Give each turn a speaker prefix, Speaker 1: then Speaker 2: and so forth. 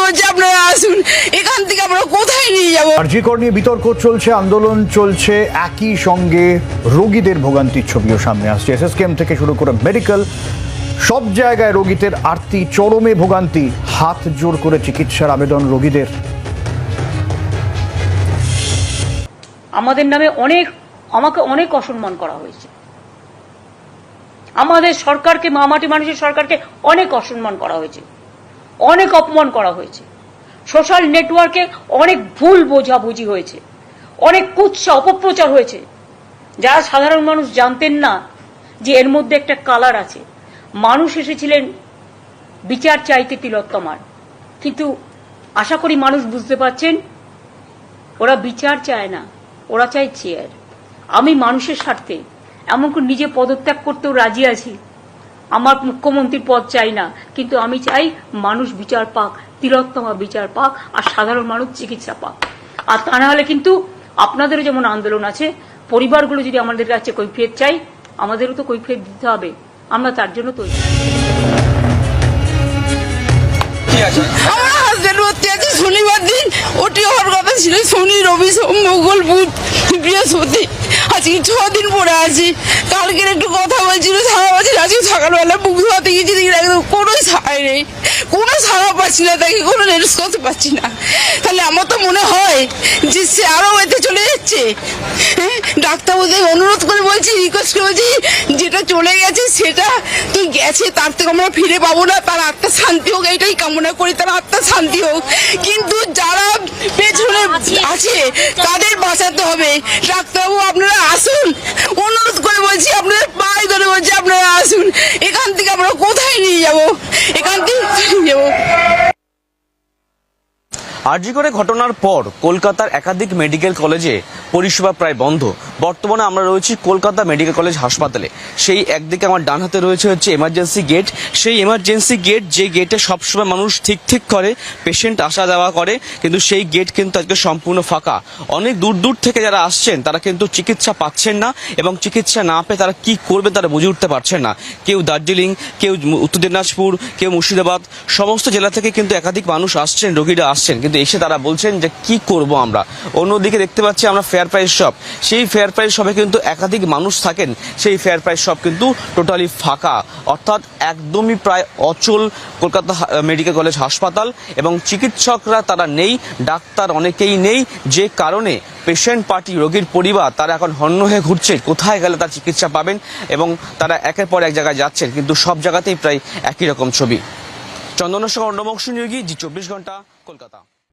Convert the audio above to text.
Speaker 1: বলছি আপনারা আসুন, এখান থেকে আমরা কোথায় নিয়ে যাবো?
Speaker 2: আরজি কর নিয়ে বিতর্ক চলছে, আন্দোলন চলছে, একই সঙ্গে রোগীদের ভোগান্তির ছবিও সামনে আসছে। এসএসকেএম থেকে শুরু করে মেডিকেল সব জায়গায় রোগীদের আরতি, চরমে ভোগান্তি, হাত জোর করে চিকিৎসার আবেদন রোগীদের।
Speaker 3: আমাদের নামে আমাকে অনেক অসম্মান করা হয়েছে, আমাদের সরকারকে, মামাটি মানুষের সরকারকে অনেক অসম্মান করা হয়েছে, অনেক অপমান করা হয়েছে। সোশ্যাল নেটওয়ার্কে অনেক ভুল বোঝাবুঝি হয়েছে, অনেক কুৎসা অপপ্রচার হয়েছে, যারা সাধারণ মানুষ জানতেন না যে এর মধ্যে একটা কালার আছে। মানুষ এসেছিলেন বিচার চাইতে তিলোত্তমার, কিন্তু আশা করি মানুষ বুঝতে পারছেন ওরা বিচার চায় না, ওরা চায় চেয়ার। আমি মানুষের স্বার্থে এমনকি নিজে পদত্যাগ করতেও রাজি আছি, আমার মুখ্যমন্ত্রীর পদ চাই না, কিন্তু আমি চাই মানুষ বিচার পাক, তিলোত্তমা বিচার পাক, আর সাধারণ মানুষ চিকিৎসা পাক। আর তা না হলে কিন্তু আপনাদেরও যেমন আন্দোলন আছে, পরিবারগুলো যদি আমাদের কাছে কৈফিয়ত চাই, আমাদেরও তো কৈফিয়ত দিতে হবে, আমরা তার জন্য তৈরি।
Speaker 1: আমার হাজবেন্ড ভর্তি আছে, শনিবার দিন ওটি হওয়ার কথা ছিল, শনি রবি সোম মঙ্গল বুধ বৃহস্পতি, আজকে 6 দিন পরে আছি। কালকের একটু কথা বলছিল সারা বছর, আজকে সকালবেলা বুক ধোয়াতে গিয়েছি, দেখি একদম কোনো সাড়াই নেই, কোনো সাড়া পাচ্ছি না, তাকে কোনো রেস করতে পারছি না। তাহলে আমার তো মনে হয় যে সে আরও এতে চলে যাচ্ছে। হ্যাঁ, ডাক্তারবাবুদের অনুরোধ করে বলছি, রিকোয়েস্ট করে বলছি, যেটা চলে গেছে সেটা তো গেছে, তার থেকে আমরা ফিরে পাবো না, তার আত্মার শান্তি হোক, এইটাই কামনা করি, তার আত্মার শান্তি হোক। কিন্তু যারা পেছনে আছে তাদের বাঁচাতে হবে। ডাক্তারবাবু আপনারা আসুন, অনুরোধ করে বলছি, আপনাদের পায়ে ধরে বলছি আপনারা আসুন, এখান থেকে আমরা কোথায় নিয়ে যাবো, এখান থেকে নিয়ে যাবো।
Speaker 4: আরজি করে ঘটনার পর কলকাতার একাধিক মেডিকেল কলেজে পরিষেবা প্রায় বন্ধ। বর্তমানে আমরা রয়েছি কলকাতা মেডিকেল কলেজ হাসপাতালে। সেই একদিকে আমার ডান হাতে রয়েছে এমার্জেন্সি গেট, সেই এমার্জেন্সি গেট যে গেটে সবসময় মানুষ ঠিক করে পেশেন্ট আসা যাওয়া করে, কিন্তু সেই গেট কিন্তু আজকে সম্পূর্ণ ফাঁকা। অনেক দূর থেকে যারা আসছেন তারা কিন্তু চিকিৎসা পাচ্ছেন না, এবং চিকিৎসা না পেয়ে তারা কি করবে তারা বুঝে উঠতে পারছেন না। কেউ দার্জিলিং, কেউ উত্তর দিনাজপুর, কেউ মুর্শিদাবাদ, সমস্ত জেলা থেকে কিন্তু একাধিক মানুষ আসছেন, রোগীরা আসছেন, কিন্তু এসে তারা বলছেন যে কি করব আমরা। অন্যদিকে দেখতে পাচ্ছি আমরা ফেয়ার প্রাইস শপ, সেই ফেয়ার প্রাইস শপে কিন্তু একাধিক মানুষ থাকেন, সেই ফেয়ার প্রাইস শপ কিন্তু টোটালি ফাঁকা, অর্থাৎ একদমই প্রায় অচল কলকাতা মেডিকেল কলেজ হাসপাতাল। এবং চিকিৎসকরা তারা নেই, ডাক্তার অনেকেই নেই, যে কারণে পেশেন্ট পার্টি, রোগীর পরিবার তারা এখন হন্য হয়ে ঘুরছে কোথায় গেলে তার চিকিৎসা পাবেন, এবং তারা একের পর এক জায়গায় যাচ্ছেন, কিন্তু সব জায়গাতেই প্রায় একই রকম ছবি। চন্দনেশ্বর অন্ডবংশ নিয়োগী, জি 24 ঘন্টা, কলকাতা।